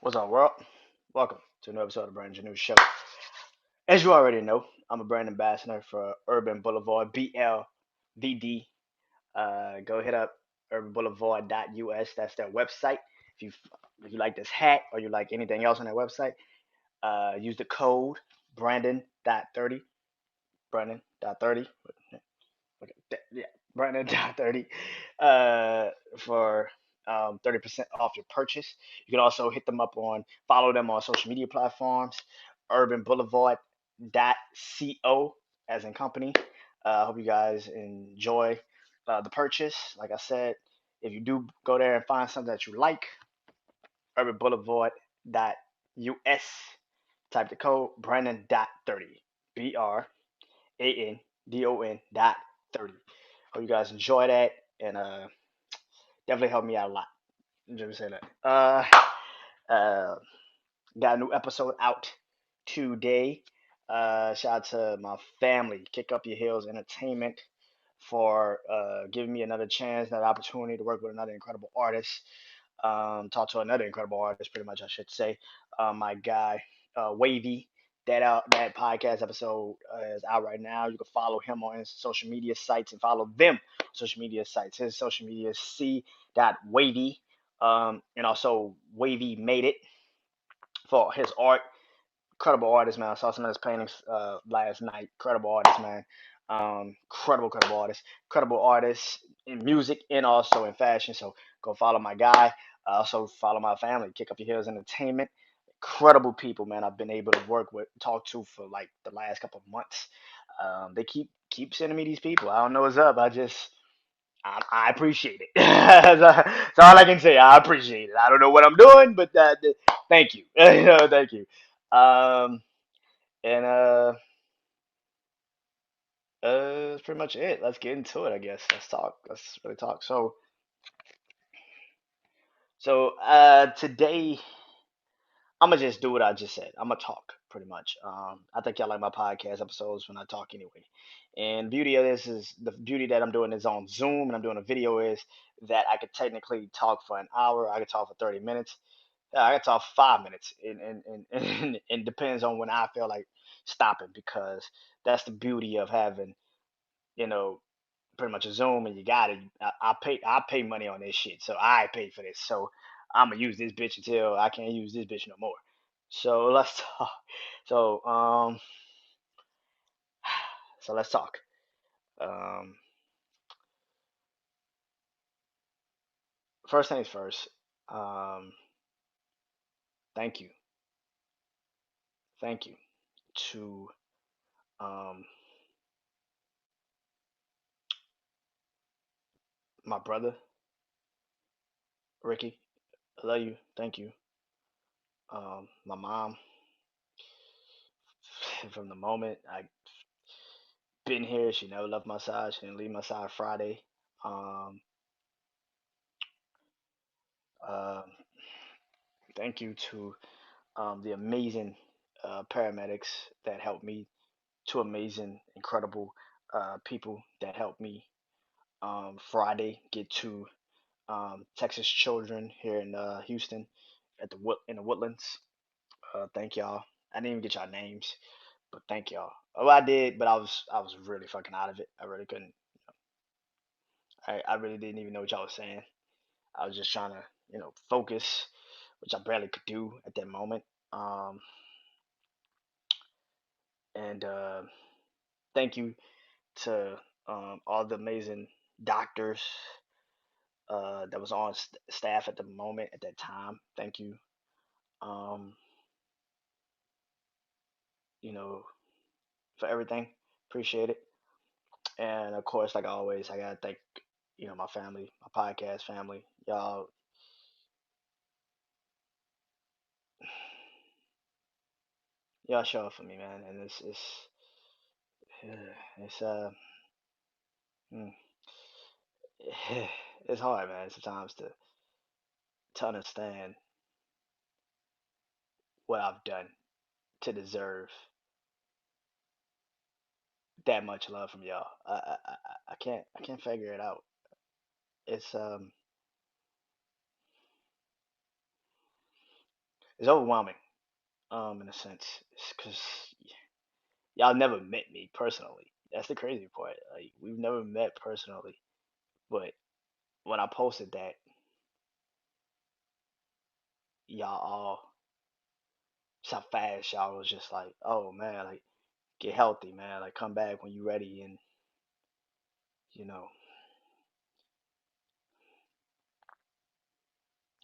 What's up, world? Welcome to another episode of Brand New Show. As you already know, I'm a brand ambassador for Urban Boulevard, BLVD. Go hit up urbanboulevard.us. That's their website. If you if you like this hat or you like anything else on their website, use the code Brandon.30. Brandon.30. Okay, yeah, Brandon.30 for 30% off your purchase. You can also hit them up follow them on social media platforms, Urban Boulevard .co as in company. I hope you guys enjoy the purchase. Like I said, if you do go there and find something that you like, Urban Boulevard .us, type the code Brandon.30. Brandon.30. Hope you guys enjoy that and definitely helped me out a lot. Let me say that. Uh, got a new episode out today. Shout out to my family, Kick Up Your Heels Entertainment, for giving me another chance, another opportunity to work with another incredible artist. Talk to another incredible artist, pretty much, I should say. My guy, Wavy. That podcast episode is out right now. You can follow him on his social media sites and follow them social media sites. His social media is c.wavy, and also Wavy Made It for his art. Incredible artist, man. I saw some of his paintings last night. Incredible artist, man. Incredible artist. Incredible artist in music and also in fashion. So go follow my guy. Also follow my family. Kick Up Your Heels Entertainment. Incredible people, man. I've been able to work with, talk to for like the last couple of months. They keep sending me these people. I don't know what's up. I appreciate it. That's all I can say. I appreciate it. I don't know what I'm doing, but thank you. Thank you. Um, and that's pretty much it. Let's get into it, I guess. Let's talk. Let's really talk. So today I'm gonna just do what I just said. I'm gonna talk pretty much. I think y'all like my podcast episodes when I talk anyway. And beauty of this is the beauty that I'm doing is on Zoom and I'm doing a video is that I could technically talk for an hour. I could talk for 30 minutes. I could talk for 5 minutes. And depends on when I feel like stopping because that's the beauty of having, you know, pretty much a Zoom and you got it. I pay money on this shit, so I pay for this. So I'm gonna use this bitch until I can't use this bitch no more. So let's talk. So so let's talk. Um, First things first. Um, thank you, thank you to um my brother Ricky. I love you. Thank you. My mom. From the moment I been here, she never left my side. She didn't leave my side Friday. Um, uh, Thank you to the amazing paramedics that helped me, two amazing, incredible people that helped me Friday get to Texas Children here in Houston at in the Woodlands. Thank y'all. I didn't even get y'all names, but thank y'all. Oh, I did, but I was really fucking out of it. I really couldn't. I really didn't even know what y'all was saying. I was just trying to focus, which I barely could do at that moment. Um, and Thank you to all the amazing doctors that was on staff at the moment at that time. Thank you. Um, you know, for everything. Appreciate it. And of course, like always, I gotta thank my family, my podcast family. Y'all show up for me, man. And it's mm, it's hard, man, sometimes to understand what I've done to deserve that much love from y'all. I can't figure it out. It's it's overwhelming. In a sense, because y'all never met me personally. That's the crazy part. Like we've never met personally, but when I posted that, y'all all so fast. Y'all was just like, "Oh man, like get healthy, man. Like come back when you ready." And you know,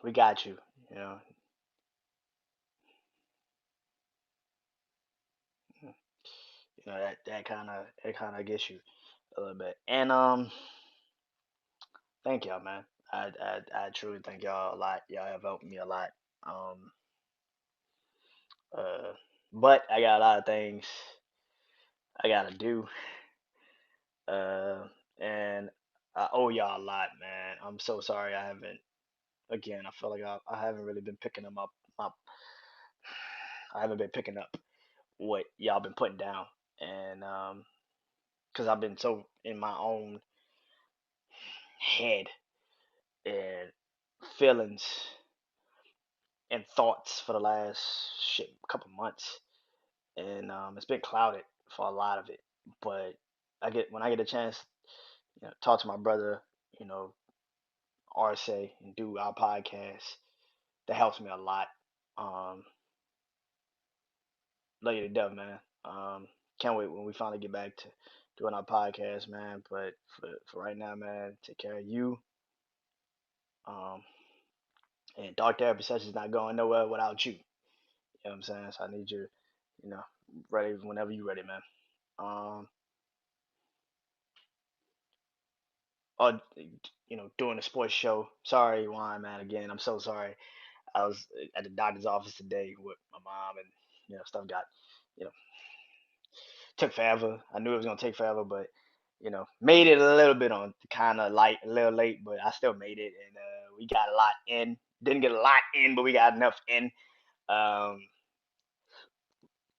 we got you. You know, that kind of it kind of gets you a little bit. And thank y'all, man. I truly thank y'all a lot. Y'all have helped me a lot. Um, uh, but I got a lot of things I gotta do. Uh, and I owe y'all a lot, man. I'm so sorry I haven't. Again, I feel like I haven't really been picking them up. My, I haven't been picking up what y'all been putting down, and because I've been so in my own head and feelings and thoughts for the last shit couple months, and it's been clouded for a lot of it. But I get when I get a chance, talk to my brother, you know, RSA, and do our podcast. That helps me a lot. Um, Love you to death, man. Can't wait when we finally get back to doing our podcast, man. But for right now, man, take care of you. Um, and dark therapy session's not going nowhere without you. You know what I'm saying? So I need you, you know, ready whenever you're ready, man. Um, or doing a sports show. Sorry, Juan, man. Again, I'm so sorry. I was at the doctor's office today with my mom, and stuff got, you know, took forever. I knew it was gonna take forever, but made it a little bit on kind of light, a little late, but I still made it, and we got a lot in. Didn't get a lot in, but we got enough in. Um,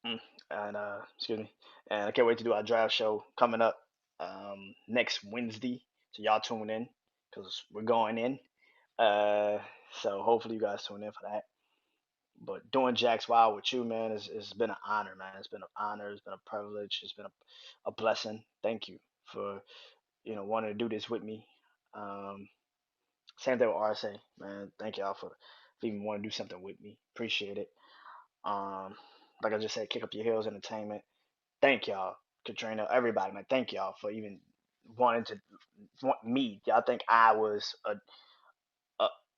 mm, and excuse me, and I can't wait to do our draft show coming up next Wednesday. So y'all tune in because we're going in. Uh, so hopefully you guys tune in for that. But doing Jack's Wild with you, man, it's been an honor, man. It's been an honor. It's been a privilege. It's been a blessing. Thank you for wanting to do this with me. Um, Same thing with RSA, man. Thank y'all for even wanting to do something with me. Appreciate it. Um, like I just said, Kick Up Your Heels Entertainment. Thank y'all, Katrina, everybody, man. Thank y'all for even wanting to want me. Y'all think I was a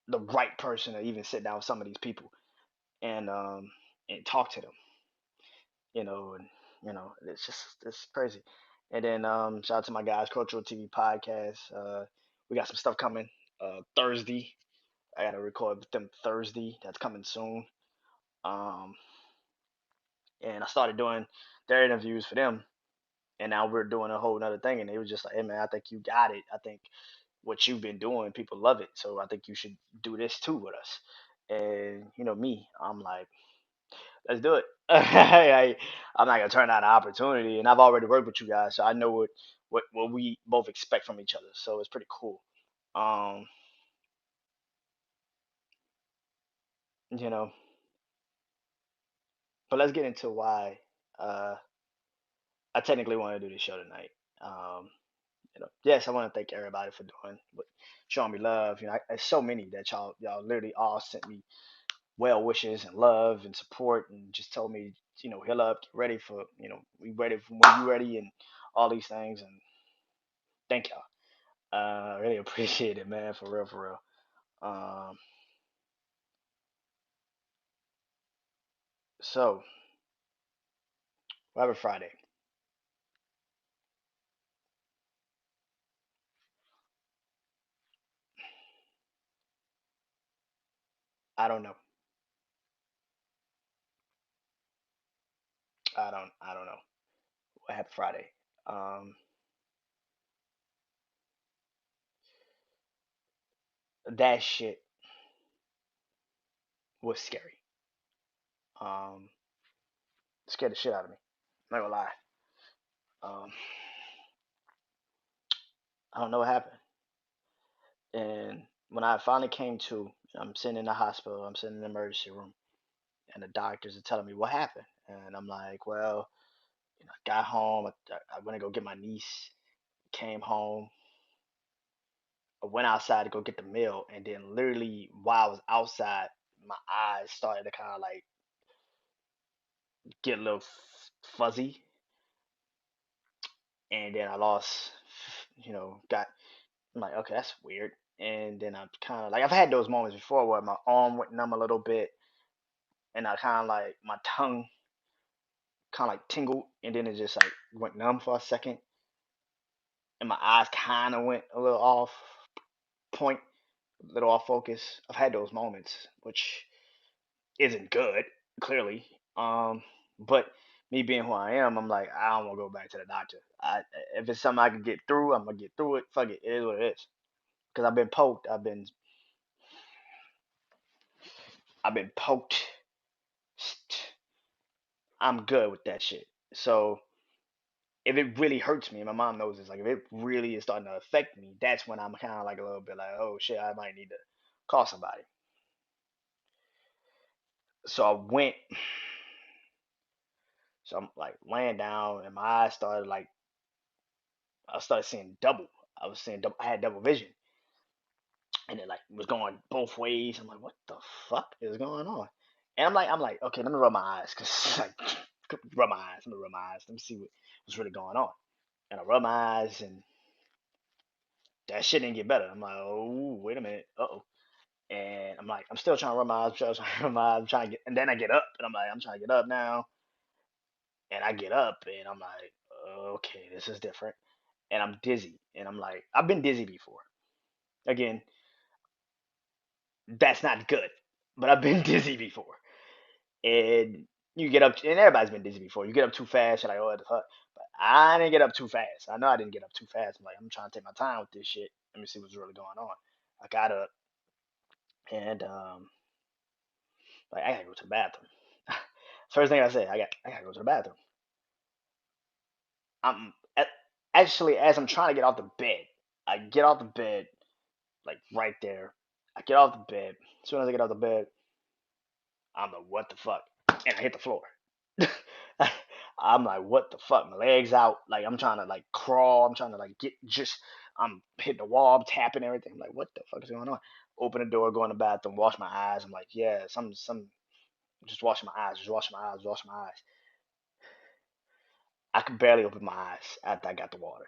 the right person to even sit down with some of these people and talk to them, and it's crazy. And then shout out to my guys, Cultural TV Podcast. We got some stuff coming Thursday. I gotta record with them Thursday. That's coming soon. Um, and I started doing their interviews for them, and now we're doing a whole nother thing. And they was just like, "Hey man, I think you got it. I think what you've been doing, people love it. So I think you should do this too with us." And me, I'm like, let's do it. I'm not gonna turn down an opportunity, and I've already worked with you guys, so I know what we both expect from each other. So it's pretty cool. Um, you know, but let's get into why uh I technically want to do this show tonight. Um, yes, I want to thank everybody for showing me love. There's so many that y'all literally all sent me well wishes and love and support and just told me, heal up, get ready for, we ready for when you ready and all these things. And thank y'all. I really appreciate it, man, for real, for real. Um, so, Robert Friday. I don't know. I don't know what happened Friday. Um, that shit was scary. Um, Scared the shit out of me. Not gonna lie. Um, I don't know what happened. And when I finally came to, I'm sitting in the hospital. I'm sitting in the emergency room, and the doctors are telling me what happened, and I'm like, well, I got home. I went to go get my niece. Came home. I went outside to go get the meal, and then literally while I was outside, my eyes started to kind of like get a little fuzzy, and then I lost, got. I'm like, okay, that's weird. And then I kind of like I've had those moments before where my arm went numb a little bit, and I kind of like my tongue kind of like tingled, and then it just like went numb for a second, and my eyes kind of went a little off point, a little off focus. I've had those moments, which isn't good, clearly. But me being who I am, I'm like, I don't want to go back to the doctor. If it's something I can get through, I'm gonna get through it. Fuck it, it is what it is. Because I've been poked. I've been poked. I'm good with that shit. So if it really hurts me, and my mom knows this, like if it really is starting to affect me, that's when I'm kind of like a little bit like, oh shit, I might need to call somebody. So I went. So I'm like laying down, and my eyes started like I started seeing double. I was seeing double. I had double vision, and it like was going both ways. I'm like, what the fuck is going on? And I'm like, okay, let me rub my eyes, cause like, rub my eyes. Let me rub my eyes. Let me see what's really going on. And I rub my eyes, and that shit didn't get better. I'm like, oh, wait a minute, uh-oh. And I'm like, I'm still trying to rub my eyes, trying to rub my eyes, I'm trying to get, and then I get up, and I'm like, I'm trying to get up now, and I get up, and I'm like, okay, this is different, and I'm dizzy, and I'm like, I've been dizzy before. Again, that's not good, but I've been dizzy before, and you get up, and everybody's been dizzy before. You get up too fast, you're like, oh, what the fuck? But I didn't get up too fast. I know I didn't get up too fast. I'm like, I'm trying to take my time with this shit. Let me see what's really going on. I got up, and like I gotta go to the bathroom. First thing I said, I gotta go to the bathroom. I'm actually as I'm trying to get off the bed, I get off the bed like right there. I get off the bed. As soon as I get off the bed, I'm like, what the fuck? And I hit the floor. I'm like, what the fuck? My legs out. Like I'm trying to like crawl. I'm trying to like get just. I'm hitting the wall. I'm tapping everything. I'm like, what the fuck is going on? Open the door, go in the bathroom, wash my eyes. I'm like, yeah, some. Just washing my eyes. Just washing my eyes. Washing my eyes. I could barely open my eyes after I got the water.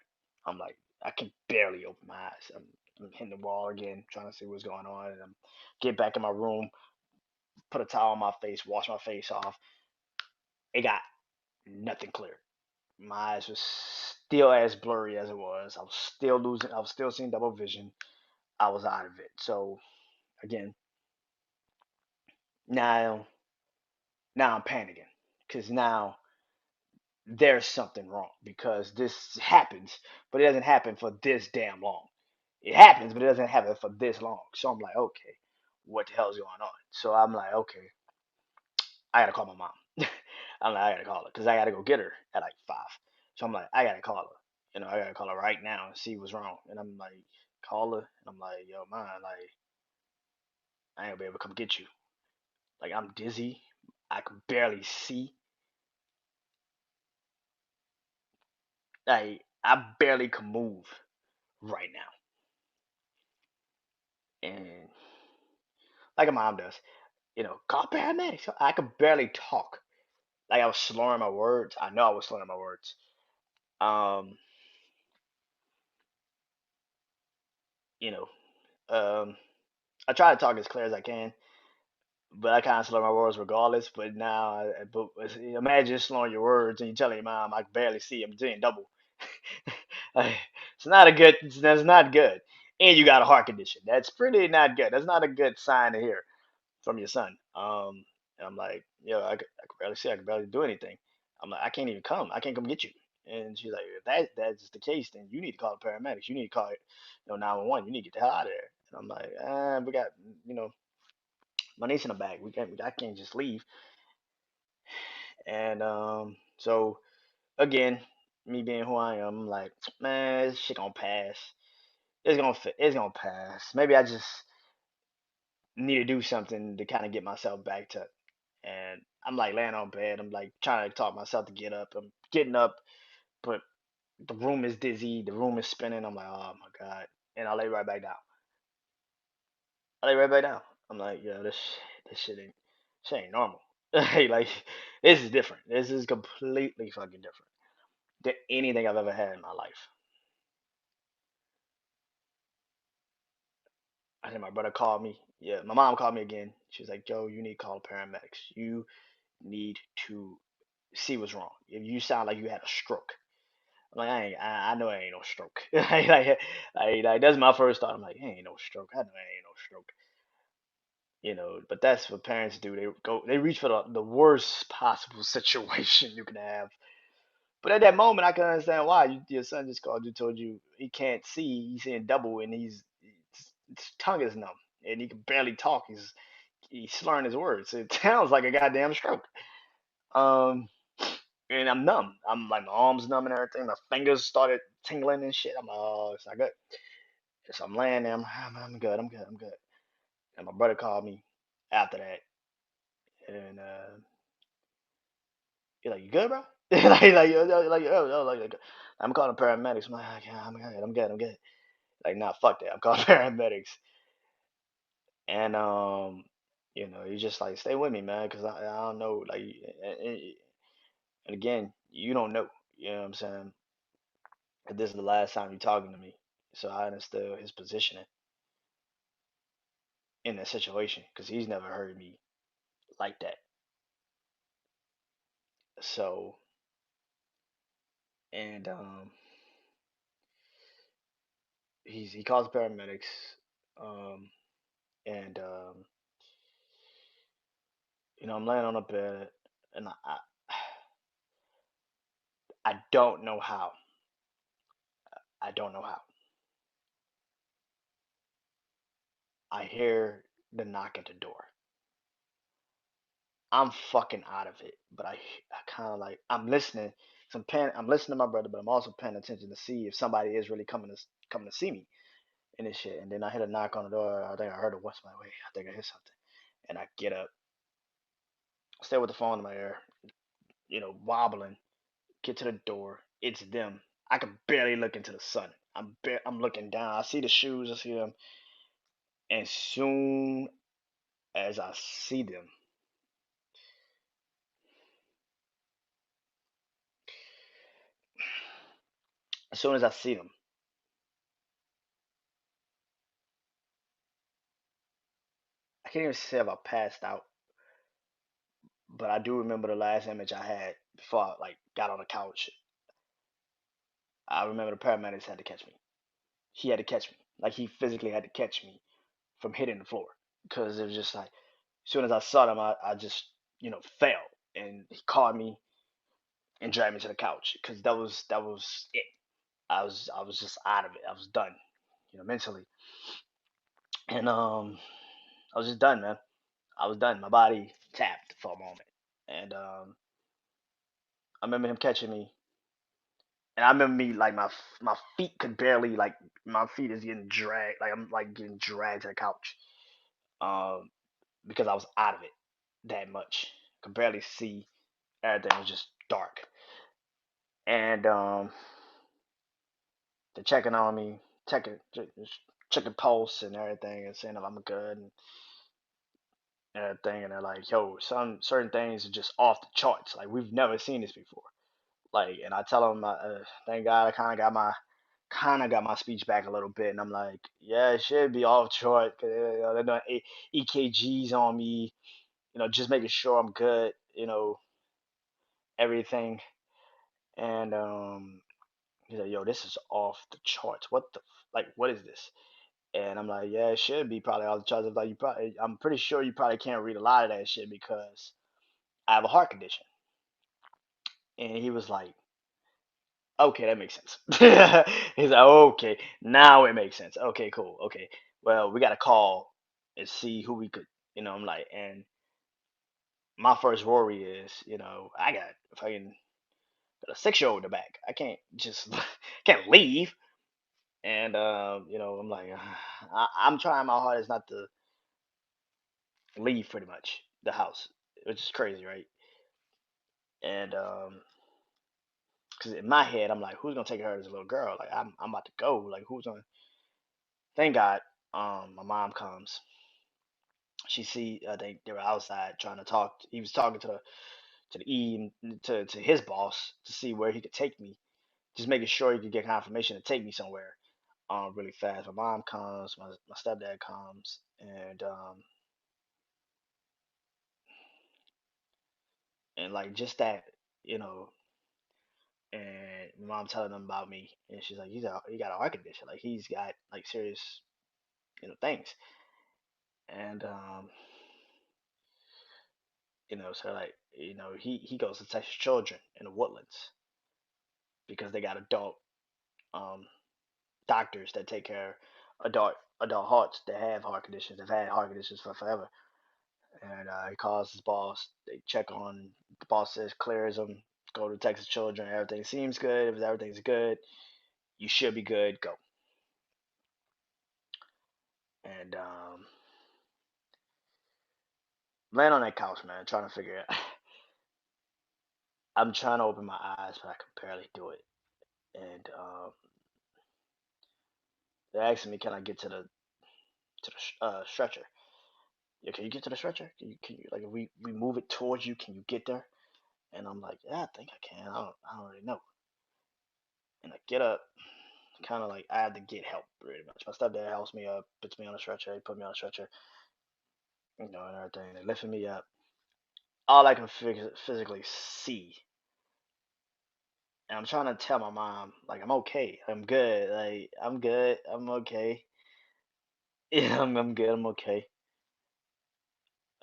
I'm like, I can barely open my eyes. I'm hitting the wall again, trying to see what's going on, and I'm get back in my room, put a towel on my face, wash my face off. It got nothing clear. My eyes was still as blurry as it was. I was still losing. I was still seeing double vision. I was out of it. So again, now now I'm panicking because now there's something wrong because this happens, but it doesn't happen for this damn long. It happens, but it doesn't happen for this long. So I'm like, okay, what the hell is going on? So I'm like, okay, I gotta call my mom. I'm like, I gotta call her because I gotta go get her at like 5. So I'm like, I gotta call her. I gotta call her right now and see what's wrong. And I'm like, call her, and I'm like, yo, man, like, I ain't gonna be able to come get you. Like, I'm dizzy. I can barely see. Like, I barely can move right now. And like a mom does, call paramedics. I could barely talk. Like I was slurring my words. I know I was slurring my words. Um, you know, um, I try to talk as clear as I can, but I kind of slur my words regardless. But now, imagine slurring your words and you telling your mom, I can barely see. I'm doing double. Like, it's not a good. That's not good. And you got a heart condition. That's pretty not good. That's not a good sign to hear from your son. And I'm like, yo, I can barely see. I can barely do anything. I'm like, I can't even come. I can't come get you. And she's like, if that's the case, then you need to call the paramedics. You need to call, 911. You need to get the hell out of there. And I'm like, we got, you know, my niece in the bag. I can't just leave. And so again, me being who I am, I'm like, man, this shit gonna pass. It's gonna fit. It's gonna pass. Maybe I just need to do something to kind of get myself back to. and I'm like laying on bed. I'm like trying to talk myself to get up. I'm getting up, but the room is dizzy. The room is spinning. I'm like, oh my god, and I lay right back down. I lay right back down. I'm like, yo, this shit ain't normal. Like this is different. This is completely fucking different than anything I've ever had in my life. I think my brother called me. Yeah, my mom called me again. She was like, "Joe, you need to call the paramedics. You need to see what's wrong. If you sound like you had a stroke." I'm like, I know it ain't no stroke. Like, that's my first thought. I'm like, it ain't no stroke. I know it ain't no stroke. But that's what parents do. They reach for the worst possible situation you can have. But at that moment, I can understand why. Your son just called you, told you he can't see. He's seeing double, and his tongue is numb, and he can barely talk. He's slurring his words. It sounds like a goddamn stroke. Um, and I'm numb. I'm like my arms numb and everything. My fingers started tingling and shit. I'm like, oh, it's not good. So I'm laying there. I'm good. I'm good. I'm good. And my brother called me after that, and he's like, "You good, bro?" Like, I'm calling paramedics. I'm like, "Yeah, I'm good. I'm good. I'm good." Like, nah, fuck that. I'm calling paramedics. And you just like stay with me, man, because I don't know, like, and, and again, you don't know. You know what I'm saying? 'Cause this is the last time you're talking to me, so I understood his positioning in that situation because he's never heard me like that. So, and he calls the paramedics, um, and I'm laying on a bed, and I don't know how. I don't know how. I hear the knock at the door. I'm fucking out of it, but I kind of like I'm listening. I'm listening to my brother, but I'm also paying attention to see if somebody is really coming to see me and this shit. And then I hear a knock on the door. I think I heard a what's my way. I think I hear something, and I get up, stay with the phone in my ear, wobbling. Get to the door. It's them. I can barely look into the sun. I'm looking down. I see the shoes. I see them, and soon as I see them, as soon as I see them, I can't even say if I passed out, but I do remember the last image I had before I like got on the couch. I remember the paramedics had to catch me. He had to catch me. Like he physically had to catch me from hitting the floor because it was just like as soon as I saw them, I just fell and he caught me and dragged me to the couch because that was it. I was just out of it. I was done, mentally, and I was just done, man. I was done. My body tapped for a moment, and I remember him catching me, and I remember me like my feet could barely like my feet is getting dragged, like I'm like getting dragged to the couch, um, because I was out of it that much. Could barely see. Everything was just dark, and they're checking on me, checking pulse and everything, and saying if I'm good and everything. And they're like, "Yo, some certain things are just off the charts. Like we've never seen this before." Like, and I tell them, thank God, I kind of got my speech back a little bit, and I'm like, "Yeah, it should be off chart because they're doing EKGs on me, just making sure I'm good, everything." And he's like, "Yo, this is off the charts. Like, what is this?" And I'm like, yeah, it should be probably all the charts. Like I'm pretty sure you probably can't read a lot of that shit because I have a heart condition. And he was like, okay, that makes sense. He's like, okay, now it makes sense. Okay, cool. Okay, well, we got to call and see who we could, I'm like, and my first worry is, I got fucking got a 6-year-old in the back. I can't just can't leave. And I'm like, I'm trying my hardest not to leave pretty much the house. which is crazy, right? And because in my head, I'm like, who's gonna take her as a little girl? Like, I'm about to go. Like, who's gonna? Thank God, my mom comes. She see, they were outside trying to talk. He was talking to the to his boss to see where he could take me, just making sure he could get confirmation to take me somewhere. Really fast. My mom comes, my stepdad comes, and like just that, you know, and my mom telling them about me, and she's like, he got a heart condition, like he's got like serious, things, and so like, he goes to Texas Children in the Woodlands because they got adult um doctors that take care of adult hearts that have heart conditions, have had heart conditions for forever. And he calls his boss. They check on the boss says clears him. Go to Texas Children. Everything seems good. If everything's good, you should be good. Go. And land on that couch, man, trying to figure it out. I'm trying to open my eyes, but I can barely do it. And they're asking me, can I get to the stretcher? Yeah, can you get to the stretcher? Can you like if we move it towards you? Can you get there? And I'm like, yeah, I think I can. I don't really know. And I get up, kind of like I had to get help pretty much. My stepdad helps me up, puts me on a stretcher, he put me on a stretcher, and everything. They lifted me up. All I can physically see, and I'm trying to tell my mom like I'm okay, I'm good, like I'm good, I'm okay. Yeah, I'm good, I'm okay.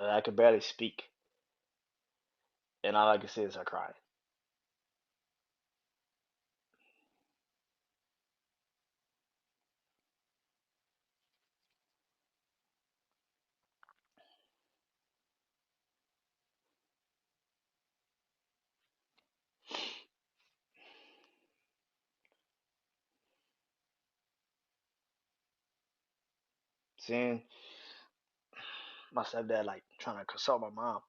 I could barely speak, and all I can see is her crying. Seeing my stepdad like trying to console my mom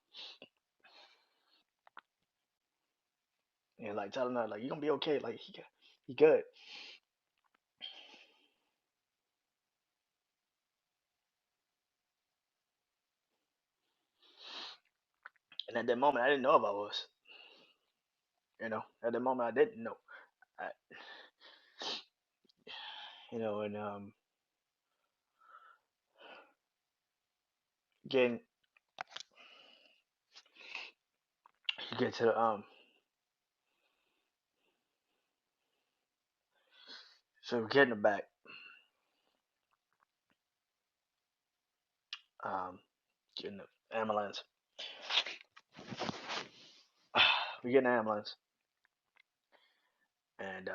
and like telling her like you gonna be okay, like he good. And at that moment, I didn't know if I was. At that moment, I didn't know. I, and getting get to the so getting it back. Um, Getting the ambulance. We get an ambulance, and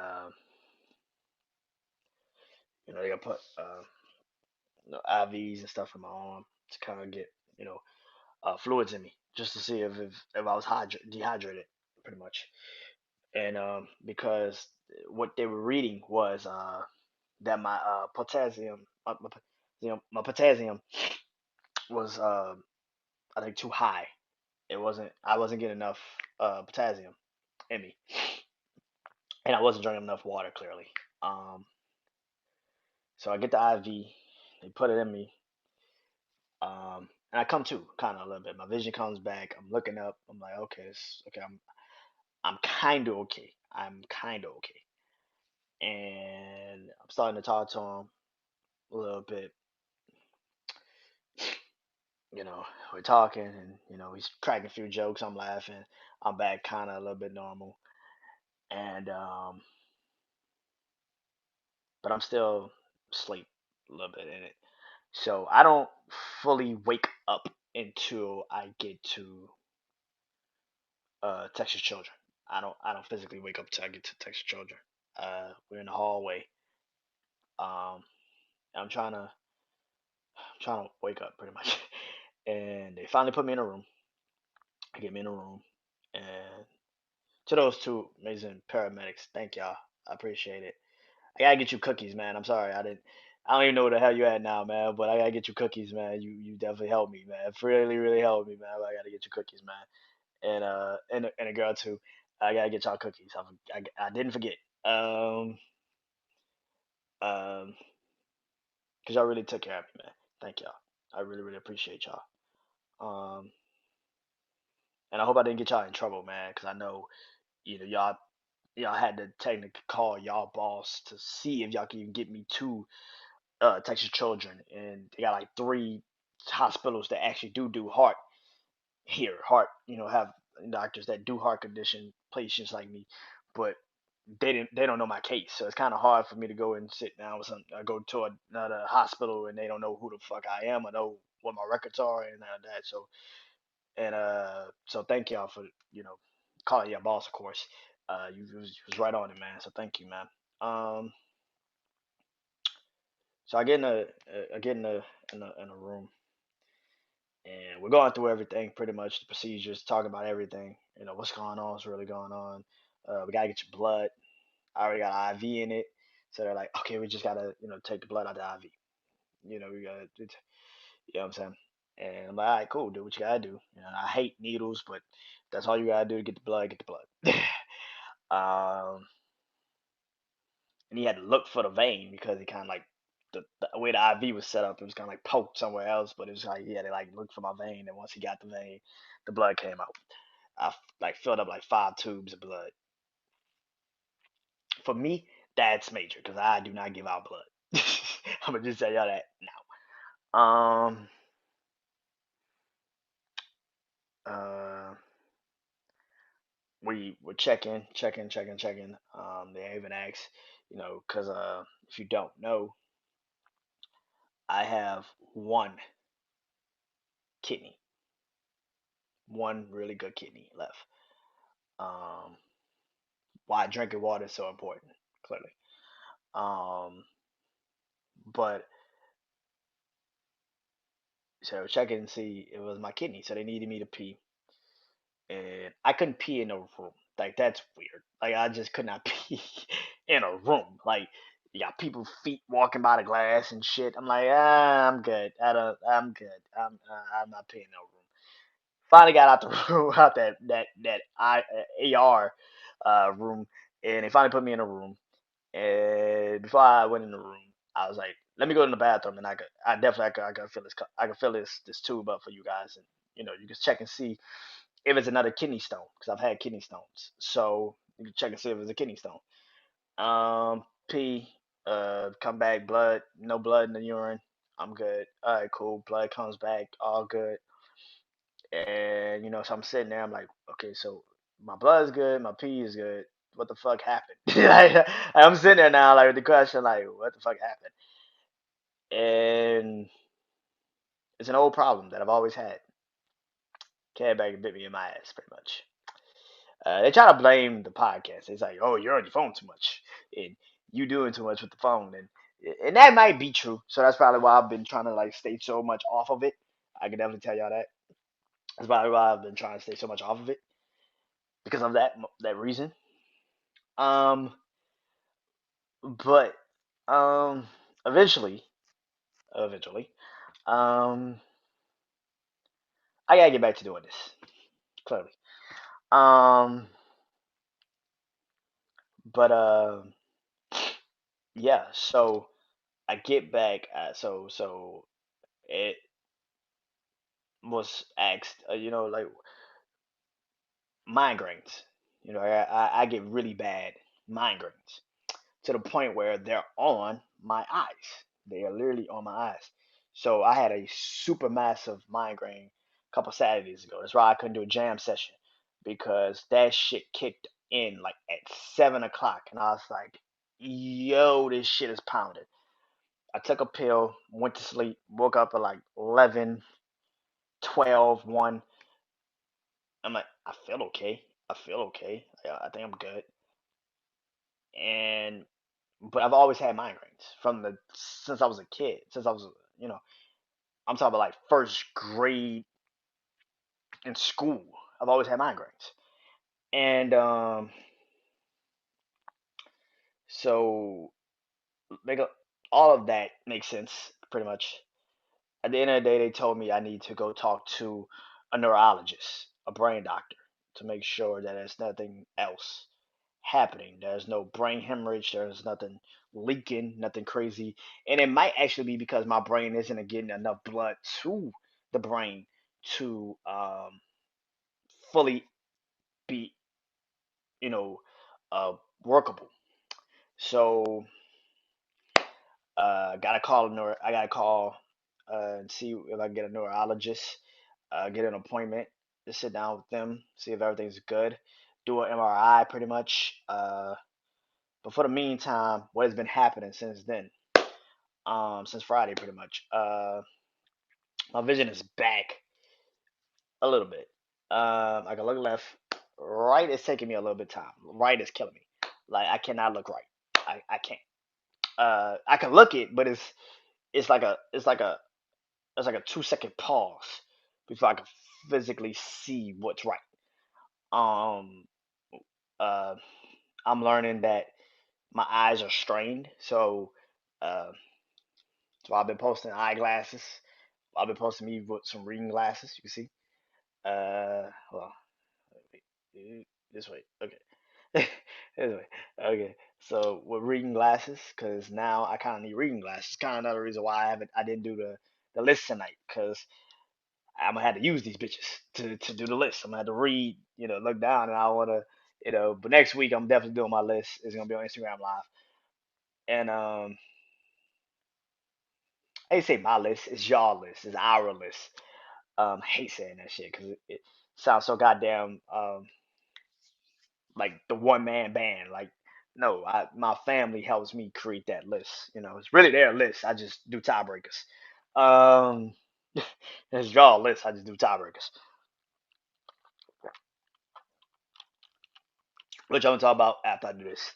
they got put IVs and stuff in my arm to kind of get you know fluids in me just to see if I was dehydrated, pretty much. And because what they were reading was that my potassium was I think too high. I wasn't getting enough potassium in me, and I wasn't drinking enough water clearly. Um, so I get the IV, they put it in me, and I come to kind of a little bit. My vision comes back. I'm looking up. I'm like, okay, okay. I'm kind of okay. I'm kind of okay, and I'm starting to talk to him a little bit. We're talking, and he's cracking a few jokes. I'm laughing. I'm back kind of a little bit normal, and but I'm still asleep a little bit in it. So I don't fully wake up until I get to Texas Children. I don't physically wake up till I get to Texas Children. We're in the hallway. Um, I'm trying to wake up pretty much, and they finally put me in a room. They get me in a room, and to those two amazing paramedics, thank y'all. I appreciate it. I gotta get you cookies, man. I'm sorry I didn't. I don't even know where the hell you at now, man. But I gotta get you cookies, man. You definitely helped me, man. Really, really helped me, man. But I gotta get you cookies, man. And a girl too. I gotta get y'all cookies. I didn't forget. Um, um, cause y'all really took care of me, man. Thank y'all. I really, really appreciate y'all. Um, and I hope I didn't get y'all in trouble, man. Cause I know y'all had to technically call y'all boss to see if y'all can even get me to Texas Children, and they got like three hospitals that actually do heart here. Heart, have doctors that do heart condition patients like me, but they don't know my case, so it's kind of hard for me to go and sit down with some. I go to another hospital and they don't know who the fuck I am or know what my records are and that. So thank y'all for calling your boss, of course. You was right on it, man. So thank you, man. Um, so I get in a room, and we're going through everything, pretty much the procedures, talking about everything. What's going on, what's really going on. We gotta get your blood. I already got an IV in it, so they're like, okay, we just gotta take the blood out the IV. We gotta, you know what I'm saying? And I'm like, all right, cool, do what you gotta do. I hate needles, but that's all you gotta do to get the blood. Get the blood. um, and he had to look for the vein because he kind of like the way the IV was set up, it was kind of like poked somewhere else, but it was like he had to like look for my vein, and once he got the vein, the blood came out. I like filled up like 5 tubes of blood. For me, that's major because I do not give out blood. I'm gonna just tell y'all that now. Uh, we were checking. They even asked, because if you don't know, I have one kidney, one really good kidney left. Um, why drinking water is so important, clearly. Um, but so checking and see it was my kidney, so they needed me to pee, and I couldn't pee in a room. Like that's weird. Like I just could not pee in a room. Like you got people's feet walking by the glass and shit. I'm like, I'm good. I'm good. I'm not peeing in no room. Finally got out the room, out that AR room, and they finally put me in a room. And before I went in the room, I was like, "Let me go in the bathroom, and I could feel I could fill this tube up for you guys, and you can check and see if it's another kidney stone because I've had kidney stones, so you can check and see if it's a kidney stone. Pee, come back, blood, no blood in the urine. I'm good. All right, cool. Blood comes back, all good. And so I'm sitting there, I'm like, okay, so my blood's good, my pee is good. What the fuck happened? I'm sitting there now, like with the question, like, what the fuck happened? And it's an old problem that I've always had. Came back and bit me in my ass, pretty much. They try to blame the podcast. It's like, oh, you're on your phone too much, and you doing too much with the phone, and that might be true. So that's probably why I've been trying to like stay so much off of it. I can definitely tell y'all that. That's probably why I've been trying to stay so much off of it because of that reason. Um, but um, eventually, eventually, um, I gotta get back to doing this. Clearly, um, but yeah. So I get back. So it was asked. Like migraines. I get really bad migraines to the point where they're on my eyes. They are literally on my eyes. So I had a super massive migraine a couple Saturdays ago. That's why I couldn't do a jam session because that shit kicked in like at 7 o'clock, and I was like, "Yo, this shit is pounding." I took a pill, went to sleep, woke up at like 11, 12, 1. I'm like, I feel okay. I feel okay. I think I'm good. And but I've always had migraines from the since I was a kid. Since I was, you know, I'm talking about like first grade in school. I've always had migraines. And so make a all of that makes sense pretty much. At the end of the day, they told me I need to go talk to a neurologist, a brain doctor, to make sure that there's nothing else happening. There's no brain hemorrhage. There's nothing leaking, nothing crazy. And it might actually be because my brain isn't getting enough blood to the brain to fully be, you know, uh, workable. So I gotta call and see if I can get a neurologist, get an appointment to sit down with them, see if everything's good, do an MRI pretty much. But for the meantime, what has been happening since then, since Friday pretty much, my vision is back a little bit. I can look left, right is taking me a little bit of time. Right is killing me. Like I cannot look right. I can't. I can look it, but it's like a it's like a it's like a 2 second pause before I can physically see what's right. Um, uh, I'm learning that my eyes are strained, uh, so I've been posting eyeglasses. I've been posting me with some reading glasses. You can see. Well, this way. Okay. This way. Okay. So with reading glasses, because now I kind of need reading glasses. Kind of another reason why I didn't do the list tonight, because I'm gonna have to use these bitches to do the list. I'm gonna have to read, look down, and I wanna, But next week I'm definitely doing my list. It's gonna be on Instagram Live, and I ain't say my list. It's y'all list. It's our list. I hate saying that shit because it sounds so goddamn like the one man band. Like, no, my family helps me create that list. It's really their list. I just do tiebreakers. Um, it's y'all list. I just do tiebreakers. Which I'm gonna talk about after I do this.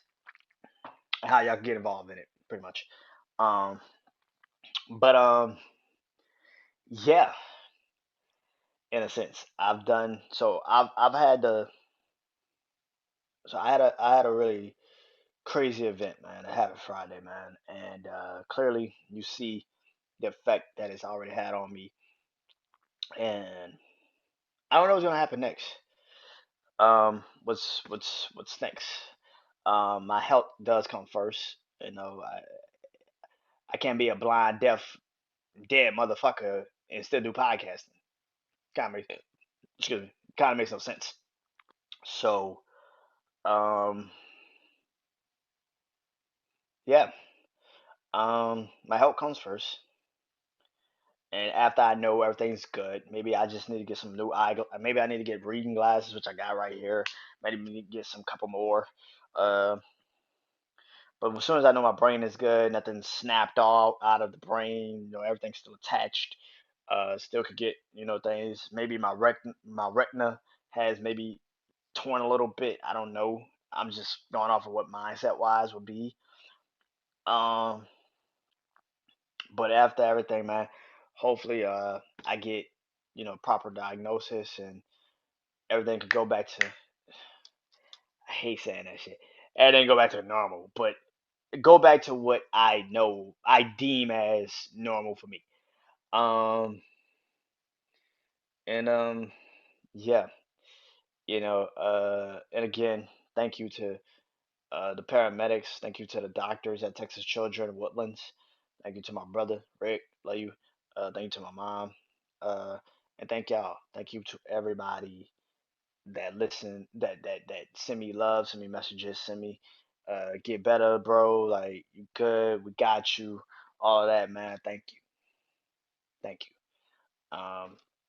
How y'all can get involved in it, pretty much. Um, but yeah, in a sense, I've had the so I had a really crazy event, man. It happened Friday, man, and clearly you see the effect that it's already had on me, and I don't know what's gonna happen next. What's next? My health does come first. I can't be a blind, deaf, dead motherfucker and still do podcasting. Kind of makes excuse me, kind of makes no sense. So, um, yeah, my health comes first, and after I know everything's good, maybe I just need to get some new maybe I need to get reading glasses, which I got right here. Maybe I need to get some couple more. Uh, but as soon as I know my brain is good, nothing snapped off out of the brain, everything's still attached. Still could get things. Maybe my retina has maybe torn a little bit. I don't know. I'm just going off of what mindset wise would be. Um, but after everything, man, hopefully, I get proper diagnosis and everything could go back to. I hate saying that shit. Everything go back to normal, but go back to what I know I deem as normal for me. Um, and yeah, and again, thank you to the paramedics. Thank you to the doctors at Texas Children Woodlands. Thank you to my brother Rick. Love you. Thank you to my mom. Uh, and thank y'all. Thank you to everybody that listen, that send me love, send me messages, send me get better, bro. Like you good. We got you. All that, man. Thank you.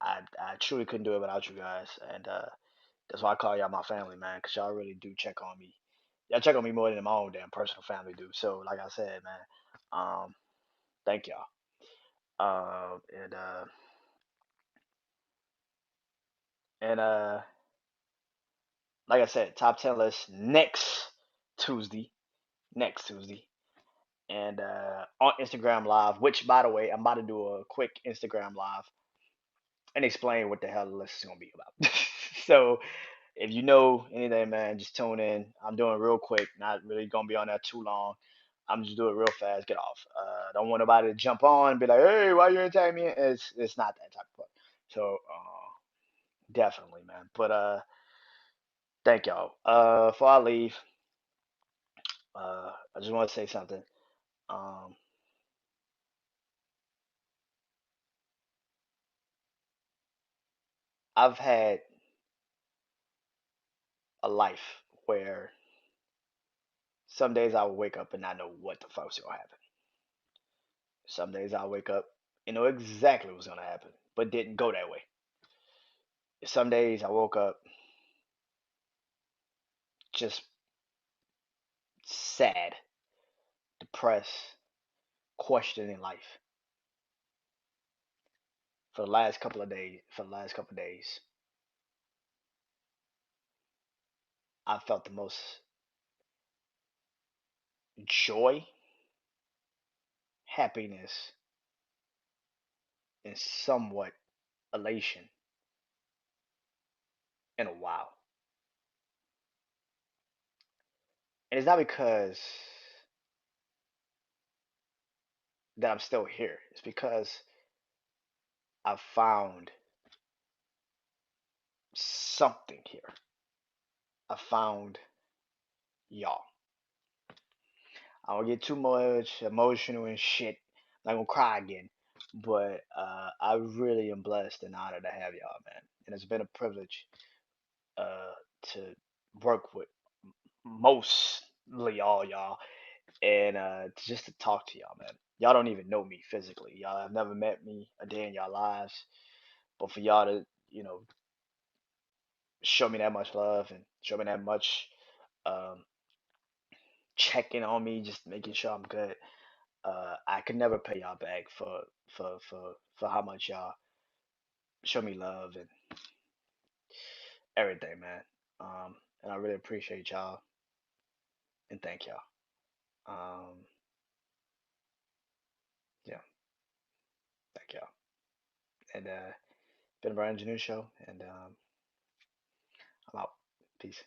I truly couldn't do it without you guys, and that's why I call y'all my family, man, because y'all really do check on me. Y'all check on me more than my own damn personal family do. So, like I said, man, thank y'all. And and like I said, top 10 list Tuesday, next Tuesday, and on Instagram Live. Which, by the way, I'm about to do a quick Instagram Live and explain what the hell the list is gonna be about. So, if you know anything, man, just tune in. I'm doing real quick, not really gonna be on there too long. I'm just do it real fast, get off. Don't want nobody to jump on, and be like, hey, why you attacking me? It's not that type of play. So definitely, man. But thank y'all. Before I leave, I just want to say something. Um, I've had a life where some days I will wake up and not know what the fuck's gonna happen. Some days I wake up and know exactly what's gonna happen, but didn't go that way. Some days I woke up just sad, depressed, questioning life. For the last couple of days, I felt the most joy, happiness, and somewhat elation in a while. And it's not because that I'm still here. It's because I found something here. I found y'all. I don't get too much emotional and shit. I'm not gonna cry again. But I really am blessed and honored to have y'all, man. And it's been a privilege uh, to work with mostly all y'all and just to talk to y'all, man. Y'all don't even know me physically. Y'all have never met me a day in y'all lives. But for y'all to, show me that much love and show me that much um, checking on me, just making sure I'm good. I could never pay y'all back for how much y'all show me love and everything, man. And I really appreciate y'all and thank y'all. Um, yeah, thank y'all. And been a Brian Janu show, and I'm out. Peace.